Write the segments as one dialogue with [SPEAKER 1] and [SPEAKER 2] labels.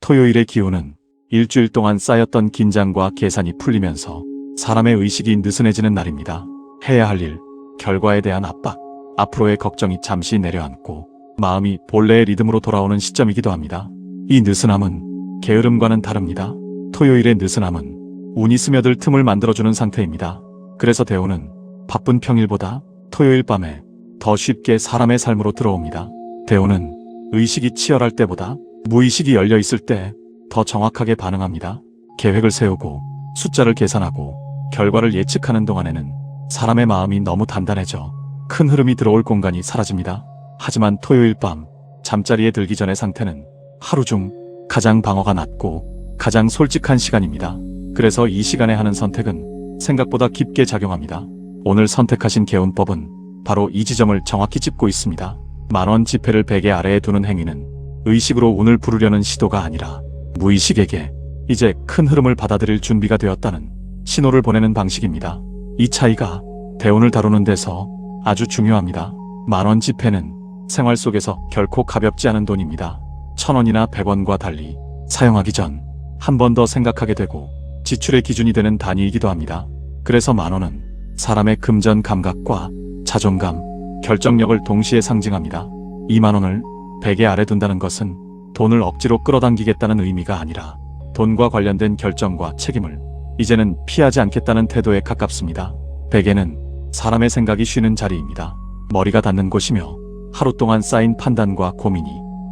[SPEAKER 1] 토요일의 기운은 일주일 동안 쌓였던 긴장과 계산이 풀리면서 사람의 의식이 느슨해지는 날입니다. 해야 할 일, 결과에 대한 압박, 앞으로의 걱정이 잠시 내려앉고 마음이 본래의 리듬으로 돌아오는 시점이기도 합니다. 이 느슨함은 게으름과는 다릅니다. 토요일의 느슨함은 운이 스며들 틈을 만들어주는 상태입니다. 그래서 대운은 바쁜 평일보다 토요일 밤에 더 쉽게 사람의 삶으로 들어옵니다. 대운은 의식이 치열할 때보다 무의식이 열려 있을 때 더 정확하게 반응합니다. 계획을 세우고 숫자를 계산하고 결과를 예측하는 동안에는 사람의 마음이 너무 단단해져 큰 흐름이 들어올 공간이 사라집니다. 하지만 토요일 밤 잠자리에 들기 전의 상태는 하루 중 가장 방어가 낮고 가장 솔직한 시간입니다. 그래서 이 시간에 하는 선택은 생각보다 깊게 작용합니다. 오늘 선택하신 개운법은 바로 이 지점을 정확히 짚고 있습니다. 만원 지폐를 베개 아래에 두는 행위는 의식으로 운을 부르려는 시도가 아니라 무의식에게 이제 큰 흐름을 받아들일 준비가 되었다는 신호를 보내는 방식입니다. 이 차이가 대운을 다루는 데서 아주 중요합니다. 만원 지폐는 생활 속에서 결코 가볍지 않은 돈입니다. 1000원이나 100원과 달리 사용하기 전 한 번 더 생각하게 되고 지출의 기준이 되는 단위이기도 합니다. 그래서 만원은 사람의 금전 감각과 자존감, 결정력을 동시에 상징합니다. 이 만원을 베개 아래 둔다는 것은 돈을 억지로 끌어당기겠다는 의미가 아니라 돈과 관련된 결정과 책임을 이제는 피하지 않겠다는 태도에 가깝습니다. 베개는 사람의 생각이 쉬는 자리입니다. 머리가 닿는 곳이며 하루 동안 쌓인 판단과 고민이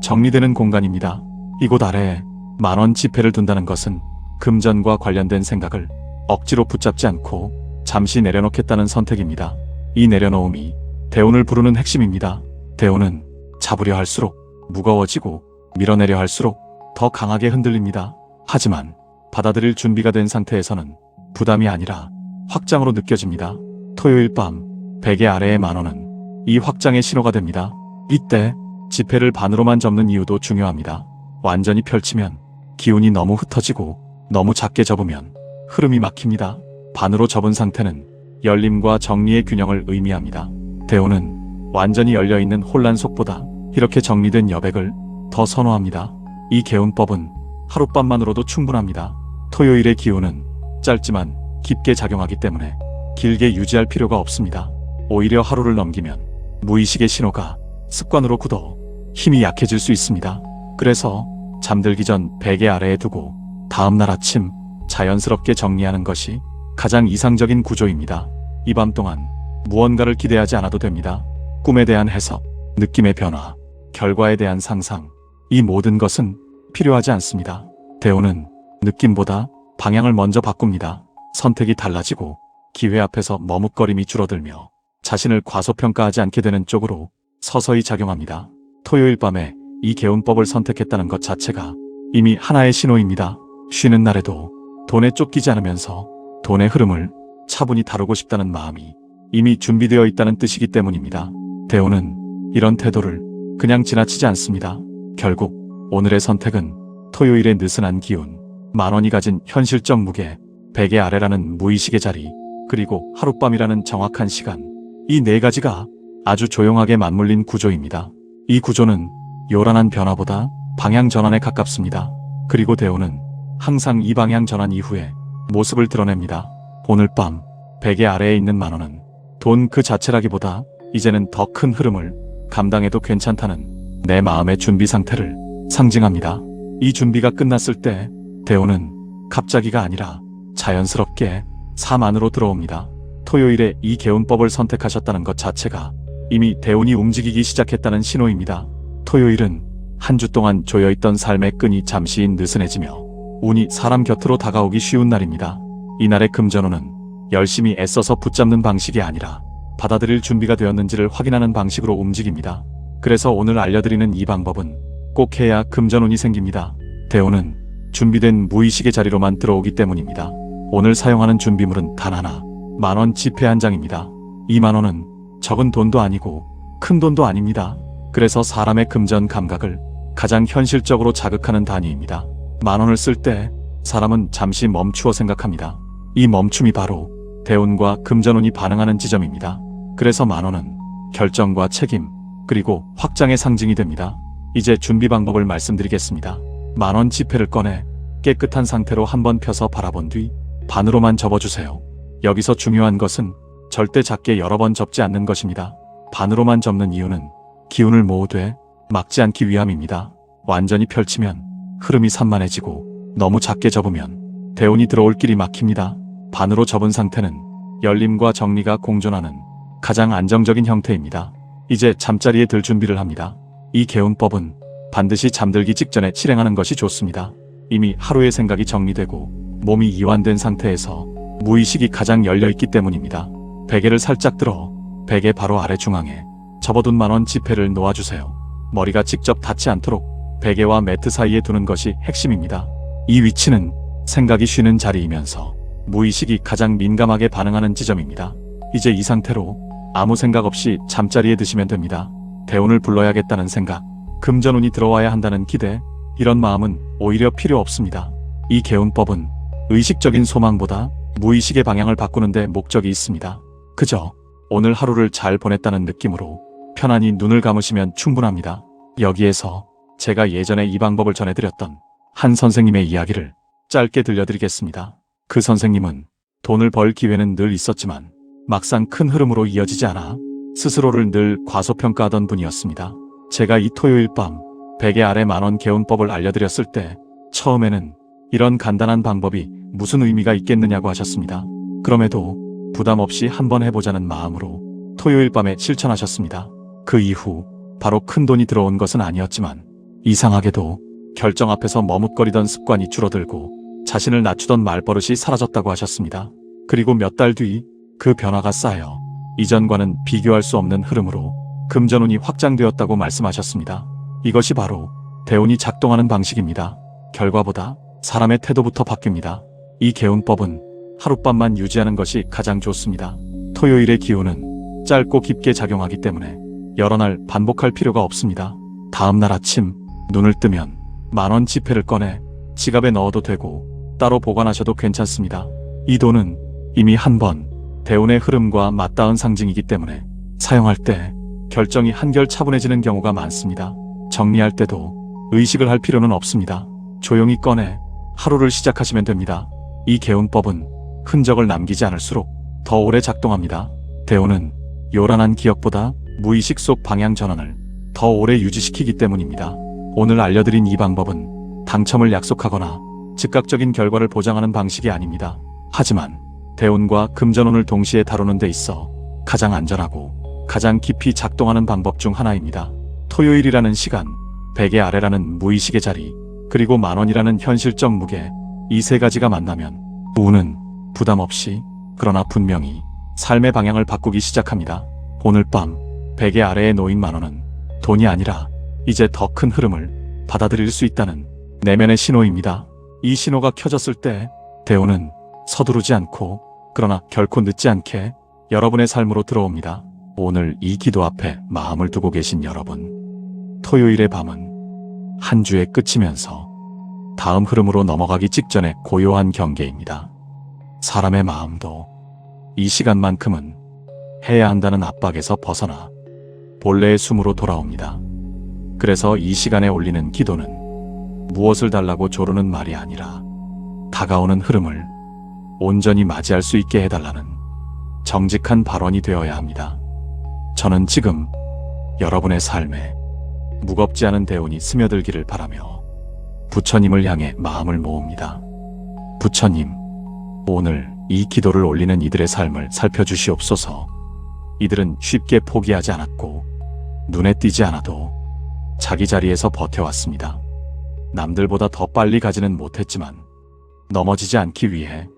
[SPEAKER 1] 정리되는 공간입니다. 이곳 아래에 만원 지폐를 둔다는 것은 금전과 관련된 생각을 억지로 붙잡지 않고 잠시 내려놓겠다는 선택입니다. 이 내려놓음이 대운을 부르는 핵심입니다. 대운은 잡으려 할수록 무거워지고 밀어내려 할수록 더 강하게 흔들립니다. 하지만 받아들일 준비가 된 상태에서는 부담이 아니라 확장으로 느껴집니다. 토요일 밤 베개 아래의 만원은 이 확장의 신호가 됩니다. 이때 지폐를 반으로만 접는 이유도 중요합니다. 완전히 펼치면 기운이 너무 흩어지고 너무 작게 접으면 흐름이 막힙니다. 반으로 접은 상태는 열림과 정리의 균형을 의미합니다. 대운은 완전히 열려있는 혼란 속보다 이렇게 정리된 여백을 더 선호합니다. 이 개운법은 하룻밤만으로도 충분합니다. 토요일의 기운은 짧지만 깊게 작용하기 때문에 길게 유지할 필요가 없습니다. 오히려 하루를 넘기면 무의식의 신호가 습관으로 굳어 힘이 약해질 수 있습니다. 그래서 잠들기 전 베개 아래에 두고 다음날 아침 자연스럽게 정리하는 것이 가장 이상적인 구조입니다. 이 밤 동안 무언가를 기대하지 않아도 됩니다. 꿈에 대한 해석, 느낌의 변화, 결과에 대한 상상, 이 모든 것은 필요하지 않습니다. 대운은 느낌보다 방향을 먼저 바꿉니다. 선택이 달라지고 기회 앞에서 머뭇거림이 줄어들며 자신을 과소평가하지 않게 되는 쪽으로 서서히 작용합니다. 토요일 밤에 이 개운법을 선택했다는 것 자체가 이미 하나의 신호입니다. 쉬는 날에도 돈에 쫓기지 않으면서 돈의 흐름을 차분히 다루고 싶다는 마음이 이미 준비되어 있다는 뜻이기 때문입니다. 대운은 이런 태도를 그냥 지나치지 않습니다. 결국 오늘의 선택은 토요일의 느슨한 기운, 만원이 가진 현실적 무게, 베개 아래라는 무의식의 자리, 그리고 하룻밤이라는 정확한 시간, 이 네 가지가 아주 조용하게 맞물린 구조입니다. 이 구조는 요란한 변화보다 방향 전환에 가깝습니다. 그리고 대운은 항상 이 방향 전환 이후에 모습을 드러냅니다. 오늘 밤 베개 아래에 있는 만원은 돈 그 자체라기보다 이제는 더 큰 흐름을 감당해도 괜찮다는 내 마음의 준비 상태를 상징합니다. 이 준비가 끝났을 때 대운은 갑자기가 아니라 자연스럽게 삶 안으로 들어옵니다. 토요일에 이 개운법을 선택하셨다는 것 자체가 이미 대운이 움직이기 시작했다는 신호입니다. 토요일은 한 주 동안 조여있던 삶의 끈이 잠시 느슨해지며 운이 사람 곁으로 다가오기 쉬운 날입니다. 이날의 금전운은 열심히 애써서 붙잡는 방식이 아니라 받아들일 준비가 되었는지를 확인하는 방식으로 움직입니다. 그래서 오늘 알려드리는 이 방법은 꼭 해야 금전운이 생깁니다. 대운은 준비된 무의식의 자리로만 들어오기 때문입니다. 오늘 사용하는 준비물은 단 하나, 만원 지폐 한 장입니다. 이 만원은 적은 돈도 아니고 큰 돈도 아닙니다. 그래서 사람의 금전 감각을 가장 현실적으로 자극하는 단위입니다. 만원을 쓸 때 사람은 잠시 멈추어 생각합니다. 이 멈춤이 바로 대운과 금전운이 반응하는 지점입니다. 그래서 만원은 결정과 책임, 그리고 확장의 상징이 됩니다. 이제 준비 방법을 말씀드리겠습니다. 10,000원 지폐를 꺼내 깨끗한 상태로 한번 펴서 바라본 뒤 반으로만 접어주세요. 여기서 중요한 것은 절대 작게 여러 번 접지 않는 것입니다. 반으로만 접는 이유는 기운을 모으되 막지 않기 위함입니다. 완전히 펼치면 흐름이 산만해지고 너무 작게 접으면 대운이 들어올 길이 막힙니다. 반으로 접은 상태는 열림과 정리가 공존하는 가장 안정적인 형태입니다. 이제 잠자리에 들 준비를 합니다. 이 개운법은 반드시 잠들기 직전에 실행하는 것이 좋습니다. 이미 하루의 생각이 정리되고 몸이 이완된 상태에서 무의식이 가장 열려있기 때문입니다. 베개를 살짝 들어 베개 바로 아래 중앙에 접어둔 10,000원 지폐를 놓아주세요. 머리가 직접 닿지 않도록 베개와 매트 사이에 두는 것이 핵심입니다. 이 위치는 생각이 쉬는 자리이면서 무의식이 가장 민감하게 반응하는 지점입니다. 이제 이 상태로 아무 생각 없이 잠자리에 드시면 됩니다. 대운을 불러야겠다는 생각, 금전운이 들어와야 한다는 기대, 이런 마음은 오히려 필요 없습니다. 이 개운법은 의식적인 소망보다 무의식의 방향을 바꾸는 데 목적이 있습니다. 그저 오늘 하루를 잘 보냈다는 느낌으로 편안히 눈을 감으시면 충분합니다. 여기에서 제가 예전에 이 방법을 전해드렸던 한 선생님의 이야기를 짧게 들려드리겠습니다. 그 선생님은 돈을 벌 기회는 늘 있었지만 막상 큰 흐름으로 이어지지 않아 스스로를 늘 과소평가하던 분이었습니다. 제가 이 토요일 밤 베개 아래 10,000원 개운법을 알려드렸을 때 처음에는 이런 간단한 방법이 무슨 의미가 있겠느냐고 하셨습니다. 그럼에도 부담 없이 한번 해보자는 마음으로 토요일 밤에 실천하셨습니다. 그 이후 바로 큰 돈이 들어온 것은 아니었지만 이상하게도 결정 앞에서 머뭇거리던 습관이 줄어들고 자신을 낮추던 말버릇이 사라졌다고 하셨습니다. 그리고 몇 달 뒤 그 변화가 쌓여 이전과는 비교할 수 없는 흐름으로 금전운이 확장되었다고 말씀하셨습니다. 이것이 바로 대운이 작동하는 방식입니다. 결과보다 사람의 태도부터 바뀝니다. 이 개운법은 하룻밤만 유지하는 것이 가장 좋습니다. 토요일의 기운은 짧고 깊게 작용하기 때문에 여러 날 반복할 필요가 없습니다. 다음 날 아침 눈을 뜨면 10,000원 지폐를 꺼내 지갑에 넣어도 되고 따로 보관하셔도 괜찮습니다. 이 돈은 이미 한번 대운의 흐름과 맞닿은 상징이기 때문에 사용할 때 결정이 한결 차분해지는 경우가 많습니다. 정리할 때도 의식을 할 필요는 없습니다. 조용히 꺼내 하루를 시작하시면 됩니다. 이 개운법은 흔적을 남기지 않을수록 더 오래 작동합니다. 대운은 요란한 기억보다 무의식 속 방향 전환을 더 오래 유지시키기 때문입니다. 오늘 알려드린 이 방법은 당첨을 약속하거나 즉각적인 결과를 보장하는 방식이 아닙니다. 하지만 대운과 금전운을 동시에 다루는 데 있어 가장 안전하고 가장 깊이 작동하는 방법 중 하나입니다. 토요일이라는 시간, 베개 아래라는 무의식의 자리, 그리고 10,000원이라는 현실적 무게, 이 세 가지가 만나면 운은 부담 없이 그러나 분명히 삶의 방향을 바꾸기 시작합니다. 오늘 밤 베개 아래에 놓인 10,000원은 돈이 아니라 이제 더 큰 흐름을 받아들일 수 있다는 내면의 신호입니다. 이 신호가 켜졌을 때 대운은 서두르지 않고 그러나 결코 늦지 않게 여러분의 삶으로 들어옵니다. 오늘 이 기도 앞에 마음을 두고 계신 여러분, 토요일의 밤은 한 주의 끝이면서 다음 흐름으로 넘어가기 직전의 고요한 경계입니다. 사람의 마음도 이 시간만큼은 해야 한다는 압박에서 벗어나 본래의 숨으로 돌아옵니다. 그래서 이 시간에 올리는 기도는 무엇을 달라고 조르는 말이 아니라 다가오는 흐름을 온전히 맞이할 수 있게 해달라는 정직한 발언이 되어야 합니다. 저는 지금 여러분의 삶에 무겁지 않은 대운이 스며들기를 바라며 부처님을 향해 마음을 모읍니다. 부처님, 오늘 이 기도를 올리는 이들의 삶을 살펴주시옵소서. 이들은 쉽게 포기하지 않았고 눈에 띄지 않아도 자기 자리에서 버텨왔습니다. 남들보다 더 빨리 가지는 못했지만 넘어지지 않기 위해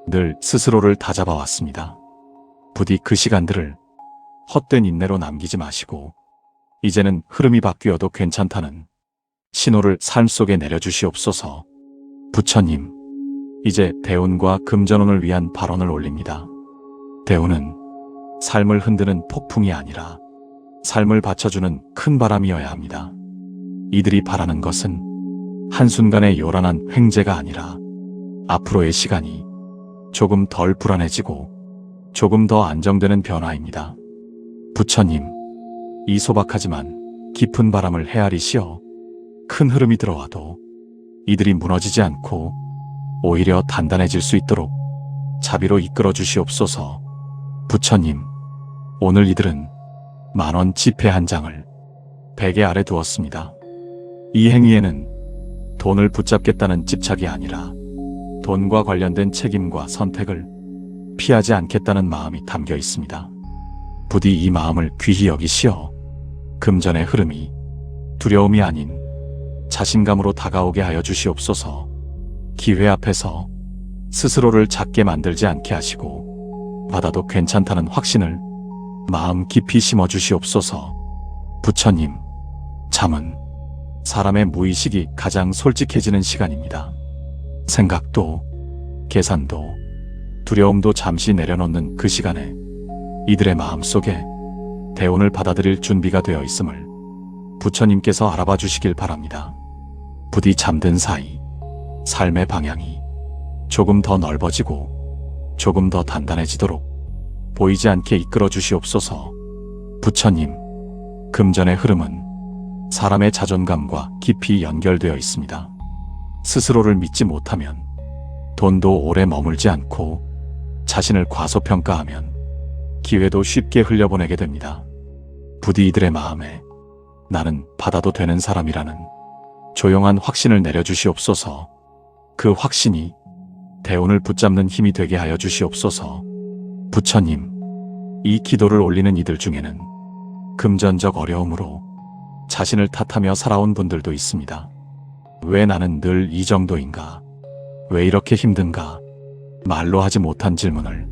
[SPEAKER 1] 늘 스스로를 다잡아왔습니다. 부디 그 시간들을 헛된 인내로 남기지 마시고 이제는 흐름이 바뀌어도 괜찮다는 신호를 삶 속에 내려주시옵소서. 부처님, 이제 대운과 금전운을 위한 발언을 올립니다. 대운은 삶을 흔드는 폭풍이 아니라 삶을 받쳐주는 큰 바람이어야 합니다. 이들이 바라는 것은 한순간의 요란한 횡재가 아니라 앞으로의 시간이 조금 덜 불안해지고 조금 더 안정되는 변화입니다. 부처님, 이 소박하지만 깊은 바람을 헤아리시어 큰 흐름이 들어와도 이들이 무너지지 않고 오히려 단단해질 수 있도록 자비로 이끌어 주시옵소서. 부처님, 오늘 이들은 10,000원 지폐 한 장을 베개 아래 두었습니다. 이 행위에는 돈을 붙잡겠다는 집착이 아니라 돈과 관련된 책임과 선택을 피하지 않겠다는 마음이 담겨 있습니다. 부디 이 마음을 귀히 여기시어 금전의 흐름이 두려움이 아닌 자신감으로 다가오게 하여 주시옵소서. 기회 앞에서 스스로를 작게 만들지 않게 하시고 받아도 괜찮다는 확신을 마음 깊이 심어 주시옵소서. 부처님, 잠은 사람의 무의식이 가장 솔직해지는 시간입니다. 생각도, 계산도, 두려움도 잠시 내려놓는 그 시간에 이들의 마음속에 대운을 받아들일 준비가 되어 있음을 부처님께서 알아봐 주시길 바랍니다. 부디 잠든 사이 삶의 방향이 조금 더 넓어지고 조금 더 단단해지도록 보이지 않게 이끌어 주시옵소서. 부처님, 금전의 흐름은 사람의 자존감과 깊이 연결되어 있습니다. 스스로를 믿지 못하면 돈도 오래 머물지 않고 자신을 과소평가하면 기회도 쉽게 흘려보내게 됩니다. 부디 이들의 마음에 나는 받아도 되는 사람이라는 조용한 확신을 내려주시옵소서. 그 확신이 대운을 붙잡는 힘이 되게 하여 주시옵소서. 부처님, 이 기도를 올리는 이들 중에는 금전적 어려움으로 자신을 탓하며 살아온 분들도 있습니다. 왜 나는 늘 이 정도인가? 왜 이렇게 힘든가? 말로 하지 못한 질문을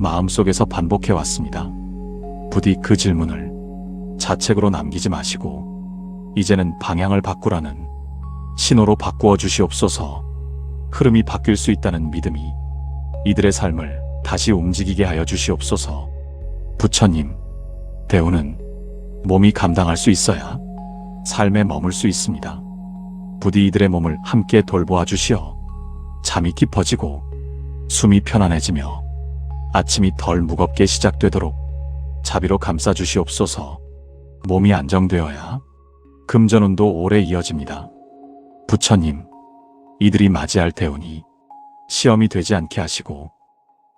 [SPEAKER 1] 마음속에서 반복해 왔습니다. 부디 그 질문을 자책으로 남기지 마시고 이제는 방향을 바꾸라는 신호로 바꾸어 주시옵소서. 흐름이 바뀔 수 있다는 믿음이 이들의 삶을 다시 움직이게 하여 주시옵소서. 부처님, 대운은 몸이 감당할 수 있어야 삶에 머물 수 있습니다. 부디 이들의 몸을 함께 돌보아 주시어 잠이 깊어지고 숨이 편안해지며 아침이 덜 무겁게 시작되도록 자비로 감싸 주시옵소서. 몸이 안정되어야 금전운도 오래 이어집니다. 부처님, 이들이 맞이할 대운이 시험이 되지 않게 하시고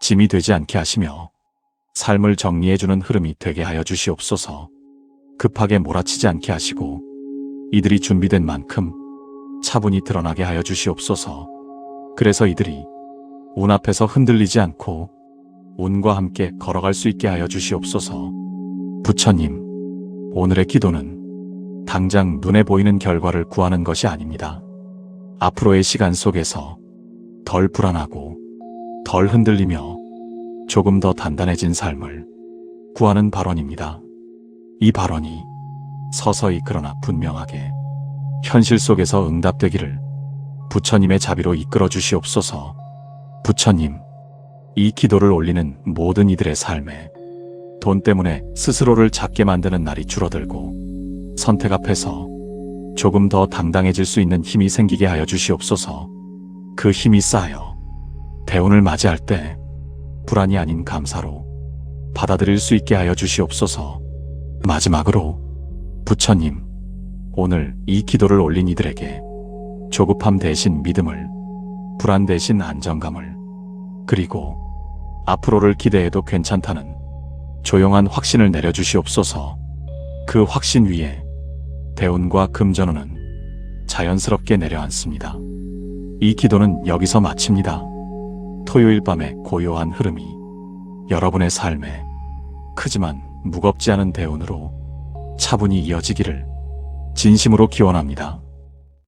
[SPEAKER 1] 짐이 되지 않게 하시며 삶을 정리해주는 흐름이 되게 하여 주시옵소서. 급하게 몰아치지 않게 하시고 이들이 준비된 만큼 차분히 드러나게 하여 주시옵소서. 그래서 이들이 운 앞에서 흔들리지 않고 운과 함께 걸어갈 수 있게 하여 주시옵소서. 부처님, 오늘의 기도는 당장 눈에 보이는 결과를 구하는 것이 아닙니다. 앞으로의 시간 속에서 덜 불안하고 덜 흔들리며 조금 더 단단해진 삶을 구하는 발언입니다. 이 발언이 서서히 그러나 분명하게 현실 속에서 응답되기를 부처님의 자비로 이끌어 주시옵소서. 부처님, 이 기도를 올리는 모든 이들의 삶에 돈 때문에 스스로를 작게 만드는 날이 줄어들고 선택 앞에서 조금 더 당당해질 수 있는 힘이 생기게 하여 주시옵소서. 그 힘이 쌓여 대운을 맞이할 때 불안이 아닌 감사로 받아들일 수 있게 하여 주시옵소서. 마지막으로 부처님, 오늘 이 기도를 올린 이들에게 조급함 대신 믿음을, 불안 대신 안정감을, 그리고 앞으로를 기대해도 괜찮다는 조용한 확신을 내려주시옵소서. 그 확신 위에 대운과 금전운은 자연스럽게 내려앉습니다. 이 기도는 여기서 마칩니다. 토요일 밤의 고요한 흐름이 여러분의 삶에 크지만 무겁지 않은 대운으로 차분히 이어지기를 진심으로 기원합니다.